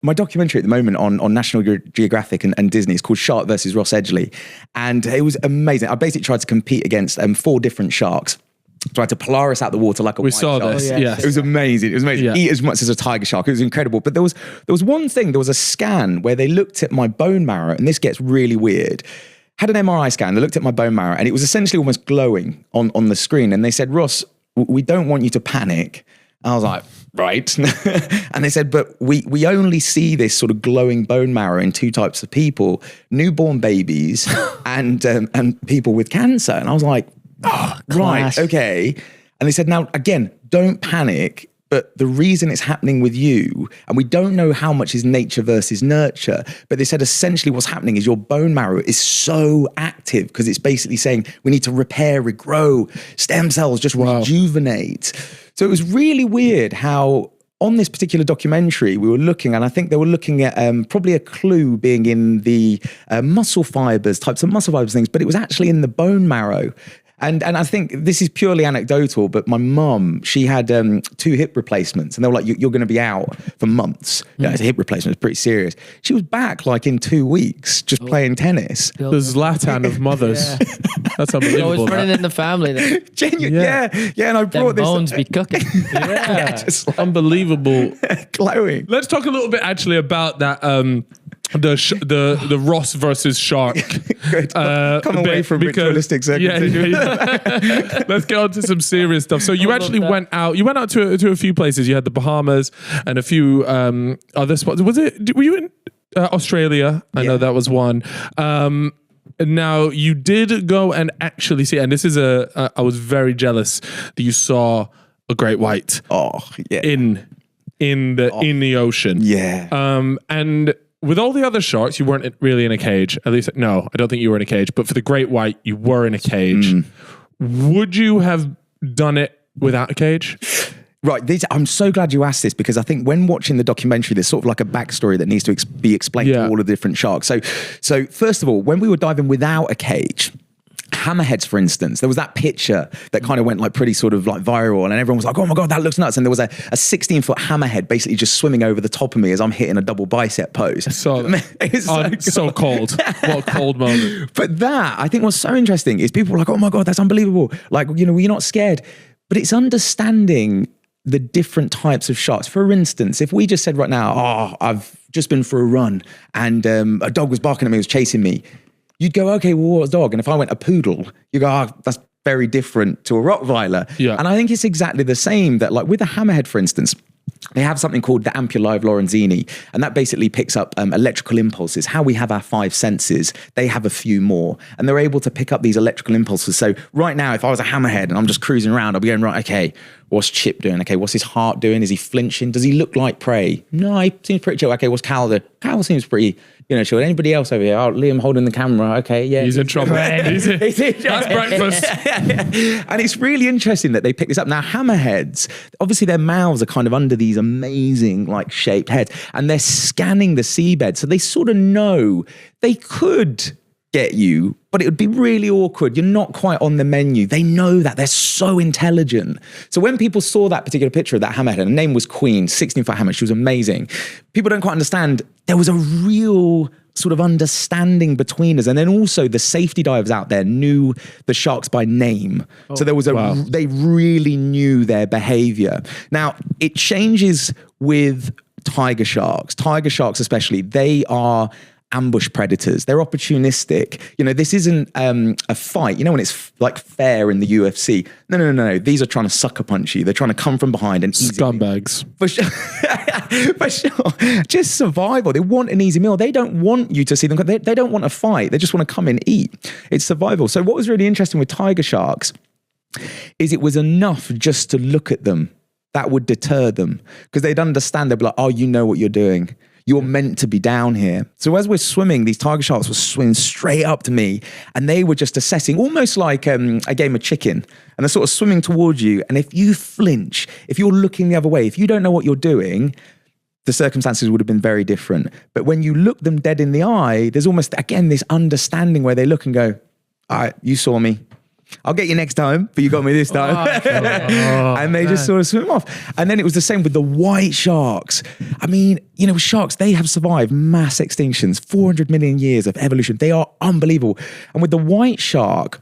my documentary at the moment on National Geographic and Disney is called Shark versus Ross Edgley. And it was amazing. I basically tried to compete against 4 different sharks. Tried to Polaris out the water like a white shark. We saw this, yes. It was amazing. It was amazing. Yeah. Eat as much as a tiger shark. It was incredible. But there was one thing, there was a scan where they looked at my bone marrow, and this gets really weird. Had an MRI scan, they looked at my bone marrow, and it was essentially almost glowing on the screen. And they said, Ross, we don't want you to panic. I was like, right. And they said, but we only see this sort of glowing bone marrow in 2 types of people, newborn babies and people with cancer. And I was like, oh, right, okay. And they said, now, again, don't panic. But the reason it's happening with you, and we don't know how much is nature versus nurture, but they said essentially what's happening is your bone marrow is so active because it's basically saying we need to repair, regrow, stem cells, just rejuvenate. So it was really weird how on this particular documentary we were looking, and I think they were looking at probably a clue being in the muscle fibers, types of muscle fibers things, but it was actually in the bone marrow. And I think this is purely anecdotal, but my mum, she had 2 hip replacements, and they were like, you're going to be out for months. Yeah, it's a hip replacement. It's pretty serious. She was back like in 2 weeks, just playing tennis. The Zlatan of mothers. Yeah. That's unbelievable. Always running in the family then. Genuine, yeah. And I brought this. Bones be cooking. Just like, unbelievable. Glowing. Let's talk a little bit actually about that. The Ross versus shark. Come away from ritualistic circumcision. Yeah. Let's get on to some serious stuff. So you actually went out to a few places. You had the Bahamas and a few other spots. Were you in Australia? I know that was one. Now you did go and actually see, and this is I was very jealous that you saw a great white. Oh, yeah. In the ocean. Yeah. And with all the other sharks, you weren't really in a cage. At least, no, I don't think you were in a cage. But for the great white, you were in a cage. Would you have done it without a cage? Right. I'm so glad you asked this, because I think when watching the documentary, there's sort of like a backstory that needs to be explained to all of the different sharks. So first of all, when we were diving without a cage, hammerheads, for instance, there was that picture that kind of went like pretty sort of like viral, and everyone was like, oh my God, that looks nuts. And there was a 16-foot hammerhead basically just swimming over the top of me as I'm hitting a double bicep pose. So cold. What a cold moment. But that, I think, what's so interesting is people were like, oh my God, that's unbelievable. Like, you're not scared. But it's understanding the different types of sharks. For instance, if we just said right now, I've just been for a run and a dog was barking at me, was chasing me, you'd go, okay, well, what's a dog? And if I went a poodle, you go, that's very different to a Rottweiler. Yeah. And I think it's exactly the same, that like with a hammerhead, for instance, they have something called the Ampulive Lorenzini, and that basically picks up electrical impulses. How we have our 5 senses, they have a few more, and they're able to pick up these electrical impulses. So right now, if I was a hammerhead and I'm just cruising around, I'll be going, right, okay, what's Chip doing? Okay, what's his heart doing? Is he flinching? Does he look like prey? No, he seems pretty chill. Okay, what's Cal doing? Cal seems pretty, chill. Anybody else over here? Oh, Liam holding the camera. Okay, yeah. He's in trouble. That's breakfast. And it's really interesting that they pick this up. Now, hammerheads, obviously their mouths are kind of under these amazing like shaped heads, and they're scanning the seabed. So they sort of know they could get you, but it would be really awkward. You're not quite on the menu. They know that. They're so intelligent. So when people saw that particular picture of that hammerhead, and her name was Queen, 16-foot hammer, she was amazing. People don't quite understand. There was a real sort of understanding between us. And then also the safety divers out there knew the sharks by name. So there was they really knew their behavior. Now, it changes with tiger sharks. Tiger sharks especially, they are ambush predators. They're opportunistic. This isn't a fight. When it's like fair in the UFC. No. These are trying to sucker punch you. They're trying to come from behind and scumbags. For sure. For sure. Just survival. They want an easy meal. They don't want you to see them. They don't want a fight. They just want to come and eat. It's survival. So what was really interesting with tiger sharks is it was enough just to look at them that would deter them, because they'd understand. They'd be like, oh, you know what you're doing. You're meant to be down here. So as we're swimming, these tiger sharks were swimming straight up to me, and they were just assessing, almost like a game of chicken. And they're sort of swimming towards you. And if you flinch, if you're looking the other way, if you don't know what you're doing, the circumstances would have been very different. But when you look them dead in the eye, there's almost, again, this understanding where they look and go, all right, you saw me. I'll get you next time, but you got me this time. And they just sort of swim off. And then it was the same with the white sharks. I mean, you know, sharks, they have survived mass extinctions, 400 million years of evolution. They are unbelievable. And with the white shark,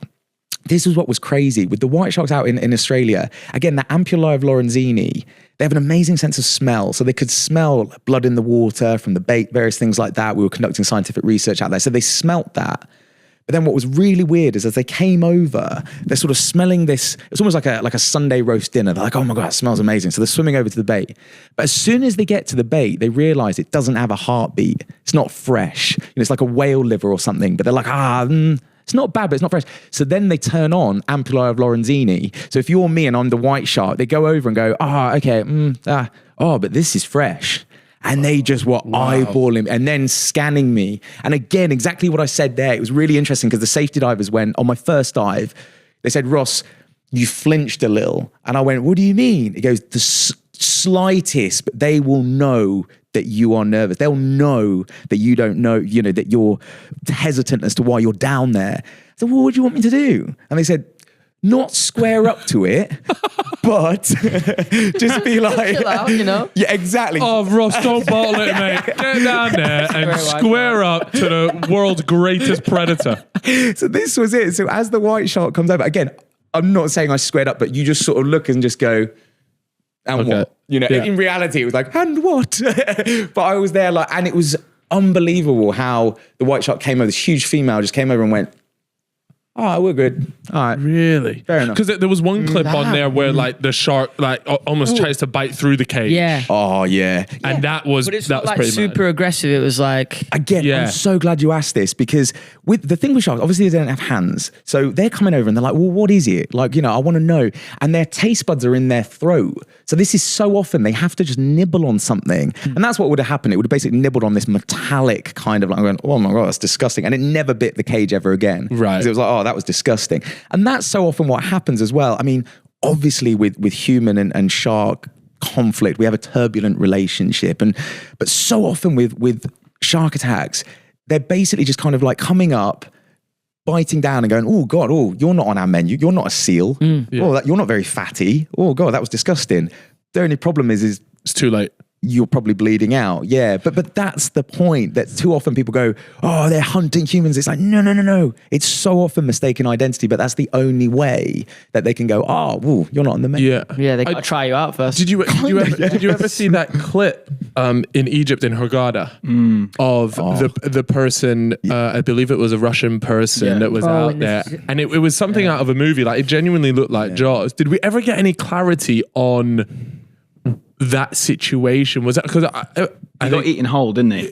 this is what was crazy. With the white sharks out in Australia, again, the ampullae of Lorenzini, they have an amazing sense of smell. So they could smell blood in the water from the bait, various things like that. We were conducting scientific research out there. So they smelt that. But then what was really weird is as they came over, they're sort of smelling this, it's almost like a Sunday roast dinner. They're like, oh my God, it smells amazing. So they're swimming over to the bait. But as soon as they get to the bait, they realize it doesn't have a heartbeat. It's not fresh. You know, it's like a whale liver or something. But they're like, it's not bad, but it's not fresh. So then they turn on ampullae of Lorenzini. So if you're me and I'm the white shark, they go over and go, but this is fresh. And they just were eyeballing and then scanning me. And again, exactly what I said there. It was really interesting because the safety divers went, on my first dive, they said, Ross, you flinched a little. And I went, what do you mean? He goes, the slightest, but they will know that you are nervous. They'll know that you don't know, you know, that you're hesitant as to why you're down there. So what do you want me to do? And they said, not square up to it, but just be like, chill out, you know? Yeah, exactly. Oh, Ross, don't bottle it, mate. Get down there and square up to the world's greatest predator. So this was it. So as the white shark comes over, again, I'm not saying I squared up, but you just sort of look and just go, and what? You know, in reality, it was like, and what? But I was there like, and it was unbelievable how the white shark came over. This huge female just came over and went, oh, we're good. All right. Really? Fair enough. Because there was one clip on there where like the shark like almost tries to bite through the cage. Yeah. Oh, yeah. And that was like pretty super aggressive. It was like... Again, I'm so glad you asked this because with the thing with sharks, obviously they don't have hands. So they're coming over and they're like, well, what is it? Like, you know, I want to know. And their taste buds are in their throat. So this is so often they have to just nibble on something. And that's what would have happened. It would have basically nibbled on this metallic kind of like, going, oh my God, that's disgusting. And it never bit the cage ever again. Right. It was like, oh, that was disgusting. And that's so often what happens as well. I mean, obviously with human and shark conflict, we have a turbulent relationship. But so often with shark attacks, they're basically just kind of like coming up, biting down and going, oh God, oh, you're not on our menu. You're not a seal. Oh, you're not very fatty. Oh God, that was disgusting. The only problem is it's too late. You're probably bleeding out. Yeah. But that's the point that too often people go, oh, they're hunting humans. It's like, no. It's so often mistaken identity, but that's the only way that they can go, oh, woo, you're not on the menu. Yeah, they got to try you out first. Did you ever see that clip in Egypt in Hurghada of the person, I believe it was a Russian person that was out there. And it was something out of a movie. Like it genuinely looked like Jaws. Did we ever get any clarity on that situation? Was that because he got eaten whole, didn't he?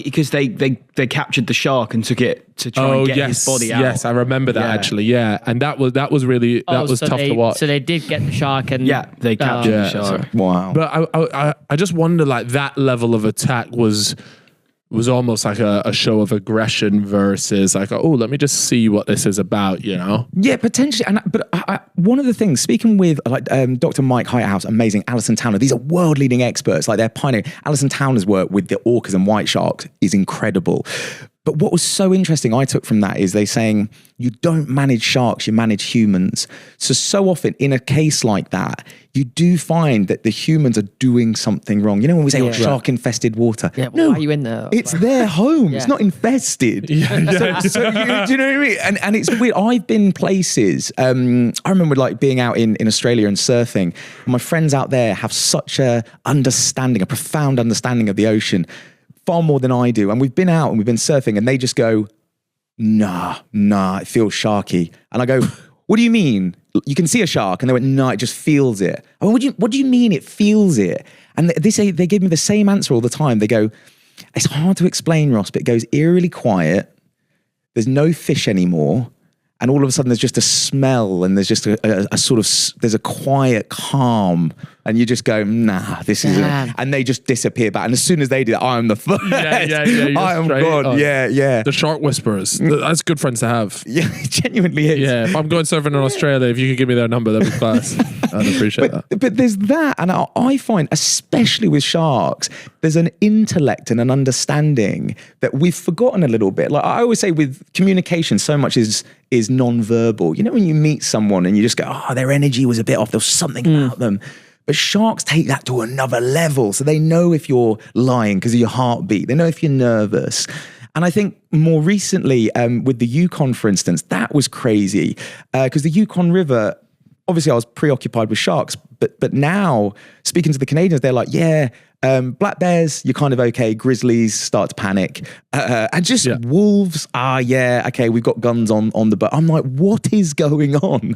Because they captured the shark and took it to try and get his body out. Yes, I remember that actually. Yeah, and that was really tough to watch. So they did get the shark and they captured the shark. Wow. But I just wonder, like that level of attack was almost like a show of aggression versus like, oh, let me just see what this is about, you know? Yeah, potentially. But one of the things, speaking with like Dr. Mike Whitehouse, amazing, Alison Towner, these are world-leading experts, like they're pioneering. Alison Towner's work with the orcas and white sharks is incredible. But what was so interesting I took from that is they saying, you don't manage sharks, you manage humans. So often in a case like that, you do find that the humans are doing something wrong. You know, when we say shark-infested water. Yeah, well, why are you in there? It's their home. It's not infested. So, do you know what I mean? And it's weird. I've been places, I remember like being out in Australia and surfing. My friends out there have such a profound understanding of the ocean, far more than I do. And we've been out and we've been surfing and they just go, nah, it feels sharky. And I go, what do you mean? You can see a shark? And they went, no, it just feels it. I went, what do you mean it feels it? And they give me the same answer all the time. They go, it's hard to explain, Ross, but it goes eerily quiet. There's no fish anymore. And all of a sudden there's just a smell and there's just a sort of, there's a quiet calm and you just go, nah, this isn't, Damn. and they just disappear back. And as soon as they do that, I am the first. Yeah, you're I am straight gone. on. Yeah. The shark whisperers. That's good friends to have. Yeah, it genuinely is. Yeah, if I'm going surfing in Australia, if you could give me their number, that'd be class. I'd appreciate that. But there's that, and I find, especially with sharks, there's an intellect and an understanding that we've forgotten a little bit. Like I always say, with communication, so much is non-verbal. You know, when you meet someone and you just go, oh, their energy was a bit off. There was something about them. But sharks take that to another level. So they know if you're lying because of your heartbeat. They know if you're nervous. And I think more recently, with the Yukon, for instance, that was crazy because the Yukon River, obviously I was preoccupied with sharks, but now speaking to the Canadians, they're like, yeah, black bears, you're kind of okay. Grizzlies start to panic. And just wolves, okay, we've got guns on the boat. I'm like, what is going on?